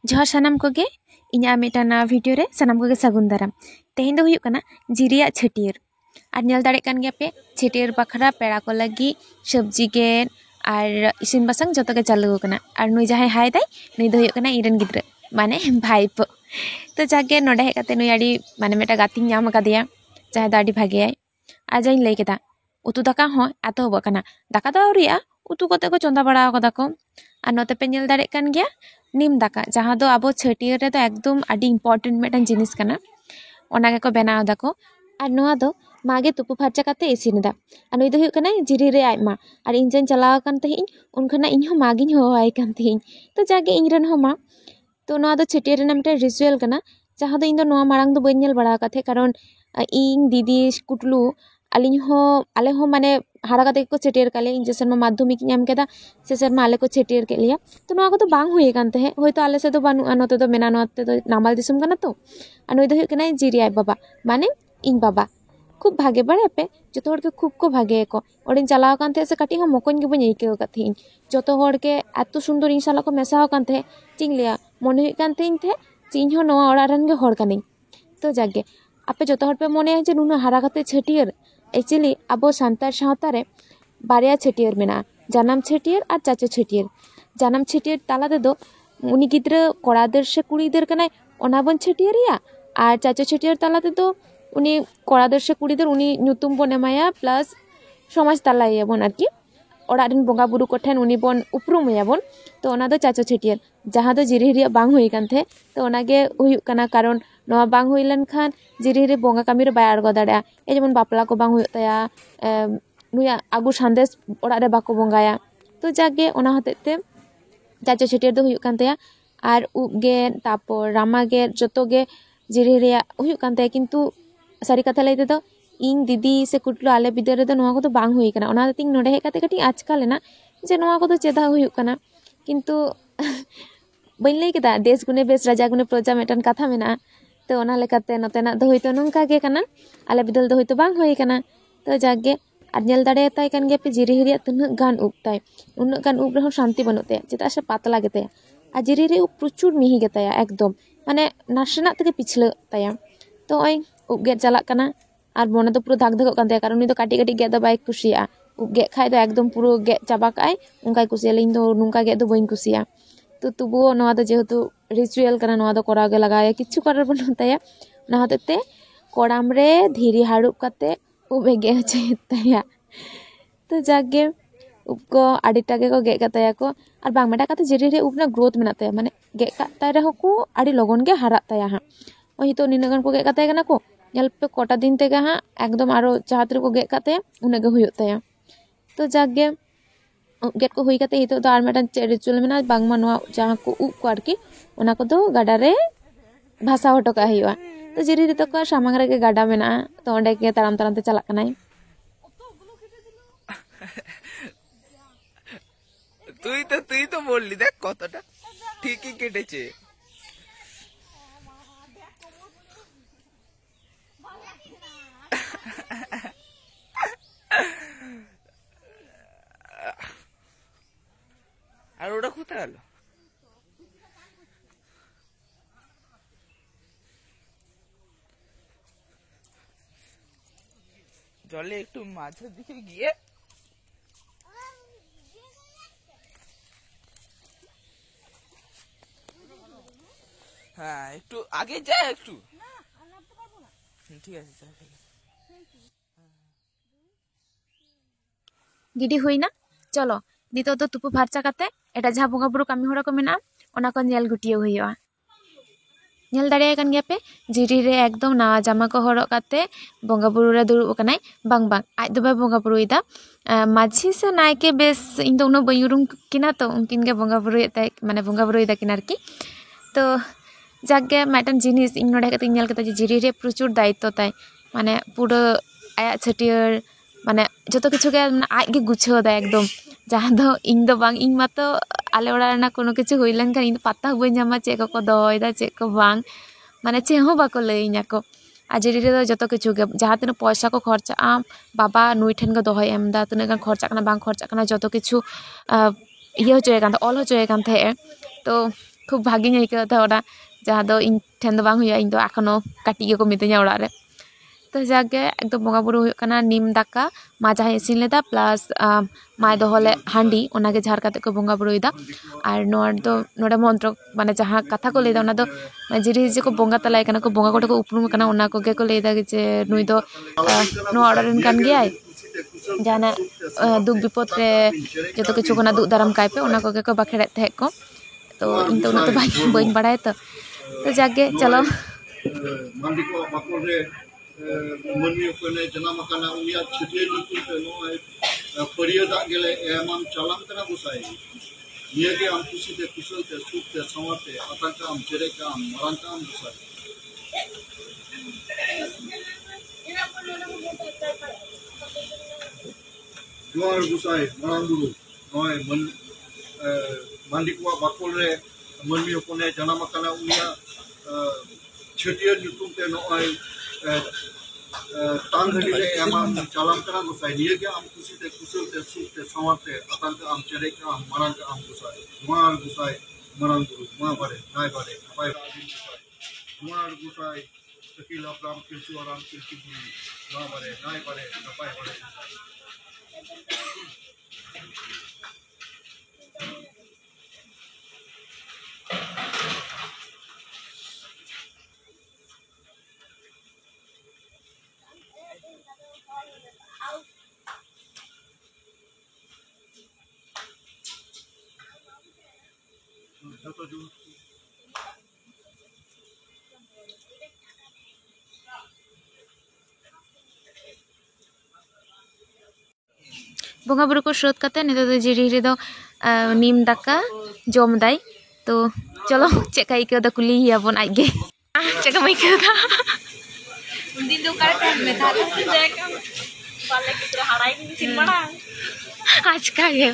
जोहार सानाम कोगे इन्या मिटान वीडियो रे सानाम कोगे सगुन दाराम तेहेन दो हुयुक कना जिरिया छटियर और नेल दाड़े कान गया पे छटियर बखरा पेड़ा को लगी सब्जी के और इसिन बासंग जतो के चालू कना और नुई जहाय हाय दाय नुई दो हुयुक कना इरन गिद्र माने भाईपो तो जागे नोडे हेज काते नुई आडी माने मेटा गातिंग नाम कादिया जहाय दा आडी भागेयाय आ जाइन लई केदा उतु दाका हो आतो बकना दाका दो आवरिया उतु कोते को चंदा बड़ा कदा को और नोते पे नेल दाड़े कान गया नीम दाका जहाँ दो अब छटियर रे तो एकदम आडी इम्पोर्टेंट मेटन जिनिस कना ओना के को बनाव दाको और नोआ दो मागे तुपु फारचा काते इसिन दा और नुई दो हुयुक कना जिरी रे आइमा और इन जेन चलाव कान तेहिन उनखना इन हो मागिन हो आइ कान तेहिन तो जागे इन रन हो मा तो नोआ दो छटियर रे नामटे रिचुअल कना जहाँ दो इन दो नोआ मारांग दो बइन नेल बड़ा काथे कारण इन दीदी कुटलू अलिन हो आले हो माने हारा काते को छटियर काले इन जसरमा माध्यमिक नाम केदा से शर्मा आले को छटियर के लिया तो नोआ को तो बांग हुए कानते है होय तो आले से तो बानु अनोते तो मेना नोते तो नामाल दिसम कना तो अनु दो कना जिरी आइ बाबा माने इन बाबा खूब भागे बड़े पे जतो हर के खूब को भागे को ओडिन चलाव कानते से काटी हम मकोन के बनि के कथि जतो हर के एतो सुंदर इन साला को मेसाव कानते चिंग लिया मन हुई कानते इन थे चिंह हो नोआ ओड़ा रन के हर कानी तो जागे आपे जतो हर पे मने जे नुना हारा काते छटियर एक्चुअली अब सानतार सावता रे बारिया छटियर मेना जानाम छटियर और चाचो छटियर जानाम छटियर ताला दे दो उनी गिद्रा कोड़ादर से कुड़ीदर कनाय ओना बन छटियर या और चाचो छटियर ताला दे दो उनी कोड़ादर से कुड़ीदर उनी नुतुम बन एमाया प्लस समाज तालाय बन आरकी ओड़ा दिन बोंगा बुरु कोठेन उनी बन उपरुम याबन तो ओना दो चाचो छटियर जहाँ दो जिरी रिया बांग हुई कान थे तो ओनागे हुयुक कना कारण नोआ बांग हुई लन खान जिरी रे बोंगा कामी रे बाय आड़गो दाड़ा ए जेमन बापला को बांग हुयुक ताया नुया आगु संदेश ओड़ा रे बाको बोंगाया तो जागे ओना हतेते चाचो छटियर दो हुयुक कान ताया आर उब गे तापर रामा गे जतो गे जिरी रिया हुयुक कान ताया किंतु सारी कथा लई ते दो इन दीदी से कुटलो आले बिदर रे दो नोआ को तो बांग हुई कना ओना तिंग नोडे हे काते कटी आजकल लेना जे नोआ को तो चेदा हुयुक कना किंतु बइन लई केदा देश गुने बेस राजा गुने प्रजा मेटन कथा मेना तो ओना लेकाते नोतेना दो होइतो नोंका गे कना आले बिदल दो होइतो बांग हुई कना तो जागे और नेल दाड़े ताय कान गे पे जिरी रिया तुना गान उब ताय उन्ना गान उब रहो शांति बनोते चेदा से पातला गेते आ जिरी रे प्रचुर मिहि गेताया एकदम माने नाशना तके पिछले ताया तो ओय उब गे चला कना और मोने तो पूरा दाग दाग कान ताया कारण उनी तो काटी काटी गे दो बाय खुशिया उब गे खाय दो एकदम पूरा गे चाबा काय उनका कुसिया लिन दो नुंका गे दो बइन कुसिया तो तुबुओ नोआ दो जेहेतु रिचुअल कना नोआ दो कोराव गे लगाया किछु करार बन ताया ना हतेते कोड़ाम रे धीरी हाड़ुब काते उबे गे चेताया तो जागे उब को आडिटा गे को गे कताया को और बांग मेटा काते जिरी रे उब ना ग्रोथ मेना ताया माने गे काताय रे को आडी लगन गे हारा ताया हा ओहि तो निनगन को गे कताय कना को नेल पे कोटा दिन ते गे हा एकदम आरो चाहतरे को गे काते उने गे हुयुक ताया तो जागे गेट को हुई काते हितो तो आर मेटन रिचुअल मेना बांगमा नोआ जहां को उब को आरकी ओना को दो गाडा रे भाषा हटो का हुआ तो जिरी रे तो को सामांग रे गे गाडा मेना तो ओंडे के ताराम ताराम ते चला कनाय তুই তো বললি দেখ কতটা ঠিকই কেটেছে আর ওটা কোথায় গেল জলে একটু মাঝের দিকে গিয়ে হ্যাঁ একটু আগে যা একটু ঠিক আছে गिडी हुईना चलो नितो तो तुपु फारचा काते एटा जहाँ बोंगा बुरु कामी होरा को मेना ओना को नेल गुटियो हुइया नेल दाड़े कान गया पे जिरी रे एकदम नावा जामा को हरो काते बोंगा बुरु रे दुरुब कनाय बांग बांग आज दो बाय बोंगा बुरु इदा माझी से नायके बेस इन दो उनो बयुरुम किना तो उनकिन गे बोंगा बुरु ताय माने बोंगा बुरु इदा किनार की तो जागे मेटन जिनिस इन नोडे काते नेल कते जिरी रे प्रचुर दायित्व ताय माने पूरा आया छटियर माने जतो किछु के आज गे गुछाव दा एकदम जहाँ दो इन दो बांग इन मातो आले ओड़ा ना कोनो किछु हुई लन का इन पता बई जामा चे को दोयदा चे को बांग माने चे हो बाको लइना को आजिरी रे जतो किछु गे जहाँ तिना पैसा को खर्चा आम बाबा नुई ठेन को दोहय एमदा तिना गान खर्चा kana बांग खर्चा kana जतो किछु इये होचोय कान ऑल होचोय कान थे तो खूब भागी अइकाव था ओना जहाँ दो इन ठेन दो बांग हुआ इन दो एखोनो काटी गे को मितैया ओड़ा रे तो जाके एकदम बंगा बुरु हुयुग कना नीम दाका मा जहाँ इसिन लेदा प्लस माय दोहले हांडी ओनागे झार काते को बंगा बुरुइदा और नोडे मंत्र माने जहाँ कथा को लेदा ओना दो जिरि जे को बंगा तलाय कना को बंगा कोटे को उपरुम कना ओना को गे को लेदा जे नुई दो नो ऑर्डरन कान गियाय जाना दुख विपद रे जतो किछु कोना दुख दाराम कायपे ओना को गे को बाखेड़े थे को तो इन तो उना तो बाई बाड़ाय तो जागे चलो मनी अपने जन्म करना उनिया छुट्टी निकल पे नो परिया दाग गेले एमन चालाम कना गुसाई ये के हम खुशी ते कुशल ते सुख ते समते आतंक हम चेरे का हम मरण का हम गुसाई दुआर गुसाई मरण बुरु नय मन मालिकवा बाकोल रे मनी अपने जन्म करना उनिया छुट्टी निकल पे नो तांगड़ी रे एमन चालाम कना गुसाई ये के हम खुशी ते कुशल ते सुख ते समते आतंक हम चेरे का हम मरण का हम गुसाई मरण गुरु मा बारे नाय बारे अपाय दुआर गुसाई सकीला प्राम किरचु आराम किरचु गुरु मा बारे नाय बारे अपाय बारे बंगा बुरु को श्रोत करते नितो तो जिरी दो नीम दाका जम दाई तो चलो चेका इको दा कुली हिया बन आगे चेका मइको दा उनदिन दो करे टाइम में था देख बाले कितरा हाड़ाई नि सिन बड़ा आज का गे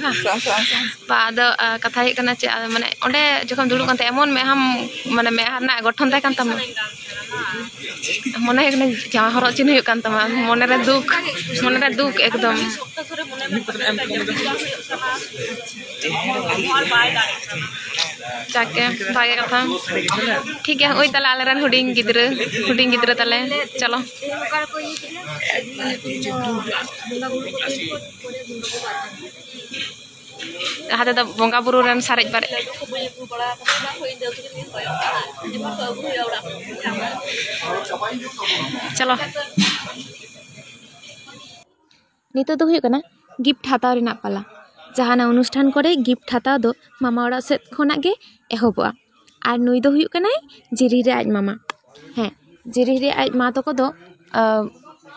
बाद कथा हे कना चे माने ओंडे जखन दुडु कानते एमन में हम माने में हारना गठन ताय कान तमा मने एकने जा हरो चिन हुय कान तमा मने रे दुख एकदम जाके भागे कथा ठीक है ओई तले आले रन हुडिंग गिद्र तले चलो हाथे तो बंगा बुरु रन सारेज बारे चलो नितो तो हुयुग कना गिफ्ट हाताव रेना पाला जहाना अनुष्ठान करे गिफ्ट हाताव दो मामा ओड़ा सेद खोना गे एहोबा और नुई दो हुयुग कनाय जिरी रे आज मामा हाँ जिरी रे आज मा तको दो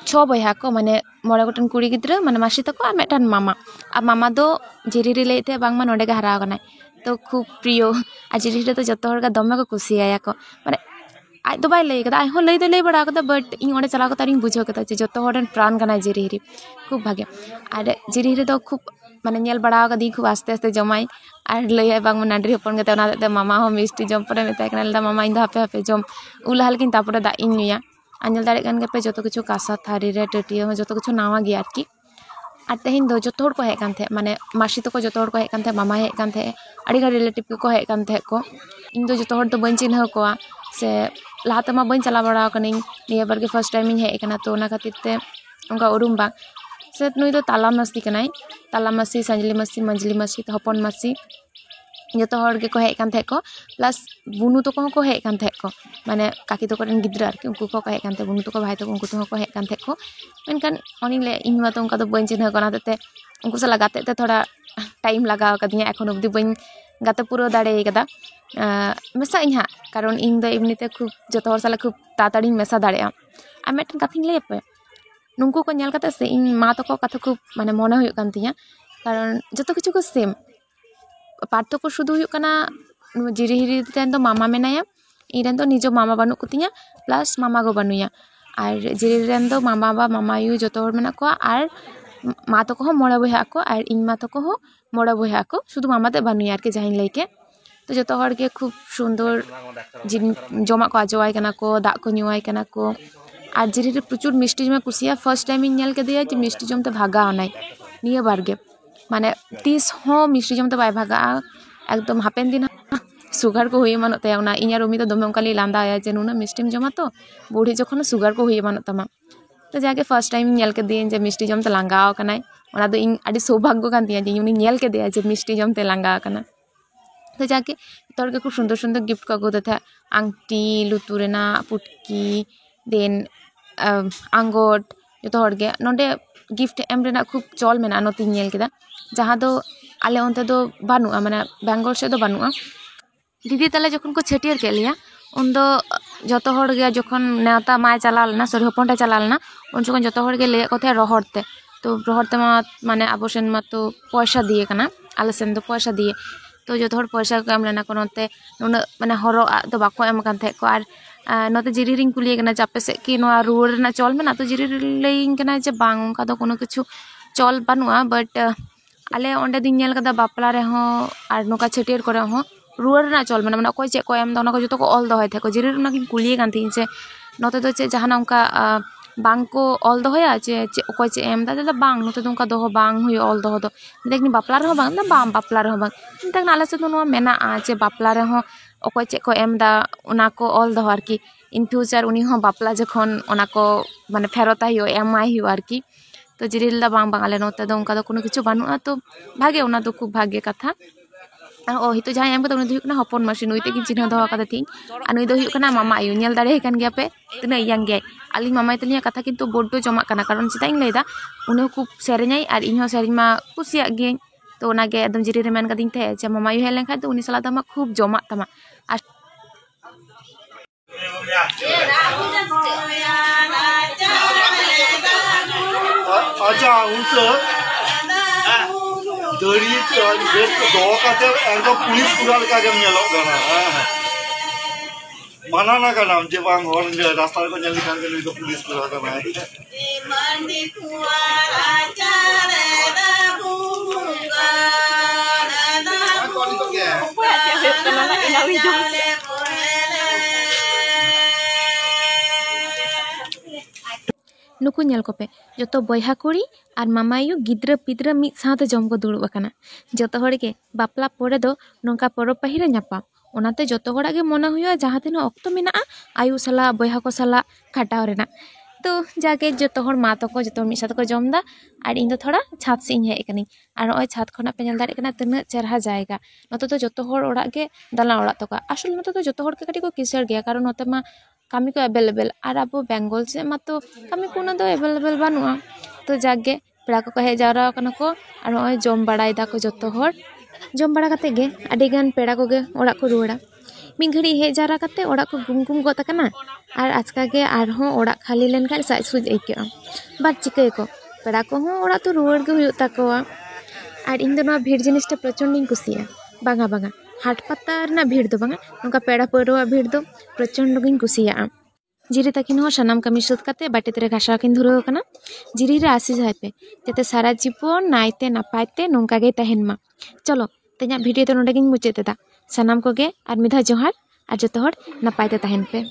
6 बया को माने मोड़े गोटन कुड़ी गिद्रा माने मासी तको आ मेटान मामा दो जिरी रे लेते बांग मा नोडे गे हारा कनाय तो खूब प्रियो आ जिरी रे तो जतो हर का दमे को कुसिया को माने आज तो बाय लई कदा आई हो लई दो लई बड़ा कदा बट इन ओडे चला कता रिंग बुझो कता जे जतो हरन प्राण कनाय जिरी रे खूब भागे और जिरी रे दो खूब माने नेल बड़ा कदी खूब आस्ते आस्ते जमाई और लई बांग मा नाडरी हपन गते ओना दे मामा हो मिष्टि जम परे मेताय कना मामा इन दो हापे जम उलाहल किन तापरे दा इन नुया आंजल दाड़े कान पे जो किछु कासा थारी रे टटिया जो किछु नावा गया आरकी और तेहन दो जो हर को हेज कान थे माने मासी तको जो हर को हेज कान थे मामा हेज कान थे अड़ी गा रिलेटिव को हेज कान थे को इन दो जो हर तो बन चिन्ह को से लाते मा बन चला बड़ा कनिन निया बार के फर्स्ट टाइम इन हेज कना तो ओना खातिर ते उनका उरुम बा से नुई दो ताला मस्ती कनाई ताला मस्ती संजली मस्ती मंजली मस्ती हपन मस्ती जो हर के हेज कान थे को प्लस बुनु तको को हेज कान थे को माने काकी तको रन गिद्रा आरकी उनको को हेज कान थे बुनु तको भाई तको उनको तो को हेज कान थे को मेनकान ओनिले इन मा तो उनका तो बन चिन्ह कोना ते उनको से लगाते ते थोड़ा टाइम लगाव कदिया एखन अबदि बन गाते पूरा दाड़े कदा मेसा इन हा कारण इन दो एमनीते खूब जो हर साला खूब ताताड़ी मेसा दाड़े आ मेटन कथिन लई पे नुनको को नेल कते से इन मा तको कथा खूब माने मने हुयुग कान तिया कारण जतो किछु को सेम पार्थक्य शुद्ध हुयुग कना जिरी हिरी तेन तो मामा मेनाया इरेन तो निजो मामा बानु कुतिया प्लस मामा गो बानुया और जिरी रेन तो मामा बा मामा यू जो हर मेना को और मा तको हो मोड़े बया को और इन मा तको हो मोड़े बया को शुद्ध मामा ते बानुया आरके जहां लैके तो जो हर के खूब सुंदर जमा को आजवाय कना को दा को नुवाय कना को और जिरी रे प्रचुर मिष्टि जमे कुसिया फर्स्ट टाइम इन नेल केदिया जे मिष्टि जमते भागा होनाय निया बार गे माने तीस हो मिष्टि जमते बाय भागा एकदम हापेन दिन सुगार को हुई एमानोग ताया ओना इᱧ आर उमी दो दोमे ओंका ली लांदाया जे नुना मिष्टिम जमा तो बुढ़ी जखन सुगार को हुई एमानोग तामा तो जाके फर्स्ट टाइम नेल केदियां जे मिष्टि जमते लांगाव कनाय ओना दो इन आडी सौभाग्य कान तिया जे उनी नेल केदिया जे मिष्टि जमते लांगा कना तो जाके तोर के खूब सुंदर सुंदर गिफ्ट को अगुदा था आंगटी लुतुरेना पुटकी देन आंगोट जो हर गे नोडे गिफ्ट एम रेना खूब चल मेना नोती नेल केदा जहाँ दो आले ओनते दो बानुआ माने बेंगल से दो बानुआ दीदी ताले जखन को छेटियर के लिया उन दो जतो हर गे जखन नेवता माय चला लेना सॉरी हपनटा चला लेना उन जखन जतो हर गे ले को थे रहरते तो रहरते माने आबो सेन मा तो पैसा दिए कना आले सेन दो पैसा दिए तो जो हर पैसा को एम लेना को नोते नुना माने हरो दो बाको एम कान थे को आर नोते जिरी रिंग कुलिए कना चापे से कि नोआ रुवर ना चल मेना तो जिरी लेइंग कना जे बांग उनका दो कोनो किछु चल बानुआ बट आले ओंडे दिन नेल कदा बापला रे हो आर नोका छेटियर करे हो रुवर ना चल मेना माने कोई चे को एम दो को जतो को ऑल दो होय थे को जिरी ना किन कुलिए कान थी जे नोते दो चे जहाना उनका बांग को ऑल दो होया जे कोई चे एम दा बांग नोते दो उनका दो बांग हुई ऑल दो दो देखनी बापला रे हो बांग ना बाम बापला रे हो बांग तक नाले से दो मेना आ जे बापला रे हो ओकोय चे को एम दा उना को ऑल दो आरकी इन फ्यूचर उनी हो बापला जखन उना को माने फेरता हियो एमआई हियो आरकी तो जिरिल दा बांग बांग आले नोते दो उनका दो कोनो किछु बानुआ तो भागे उना दो खूब भाग्य कथा ओ हितो जहां एम कदा उनी दो हुकना हपन मासी नुई ते किन चिन्ह दो कदा थी अनुई दो हुकना मामा आयु नेल दाड़े हेकन गया पे तना यांग गया आली मामा तलिया कथा किंतु बोडो जमा कना कारण चिता इन लेदा उनी खूब सेरेኛই আর ইញसेरेኝ मा कुसिया गे तो ओनागे एकदम जिरि रे मेन कदिन थे जे मामा यु हेलेन खा तो उनी सला दमा खूब जमा तमा अच्छा उनसे दड़ी दो काते एकदम पुलिस पूरा का जम नेलो गाना माना ना का नाम जे बांग हर रास्ता को नेल खान के तो पुलिस पूरा का है मांडी कुआ आचारे ना बुमुका ना कौन तो क्या है वो अच्छा है करना ना इनावी जो नुकु नेल कोपे जतो बयहा कुड़ी और मामायु गिद्रा पिद्रा मिद साथे जम को दुड़ुब अकाना जतो हर के बापला पोरे दो नोंका परब पहिरे न्यापा ओनाते जतो हड़ा के मने हुआ जहाँ तीन अक्तो मेना आयु सला बयहा को सला खाटाव रेना तो जाके जतो हर मा तको जतो मिद साथे को जमदा और इन दो थोड़ा छात से इन हेज कनी और ओय छात खना पे नेल दाड़े कना तिना चेहरा जायगा नोते तो जतो हर ओड़ा के दला ओड़ा तका आसल नोते तो जतो हर के कटी को किसर गया कारण नोते मा कमी को अवेलेबल और अब बेंगल से मा तो कमी को दो अवेलेबल बानुआ तो जागे पेड़ा को हेज जावरा कना को और ओय जम बाड़ाय दा को जतो हर जम बाड़ा कते गे आडी गान पेड़ा को गे ओड़ा को रुवाड़ा मिद घड़ी हेज जावरा कते ओड़ा को गुमगुम गत कना और आजका गे आर हो ओड़ा खाली लेन खान साज सुज आइकेआ बार चिकाय को पेड़ा को हो ओड़ा तो रुवाड़ गे हुयु ताकोआ और इन दो ना भीड़ जिनिसटा प्रचंड इन कुसिया बांगा बांगा हाट पत्ता रना भीड़ दो बांगा नोका पेड़ा पौरवा भीड़ दो प्रचंड गिन कुसिया जिरी तकिन हो सनाम कमी सुद काते बाटी तेरे घासा किन धुरो कना जिरी रे आसी जाय पे जते सारा जीवन नाइते नापायते नोंका गे तहेन मा चलो तेना वीडियो तो नोडे गिन मुचाद दा सनाम को गे आर मिधा जोहार और जतो हर नापायते तहेन पे।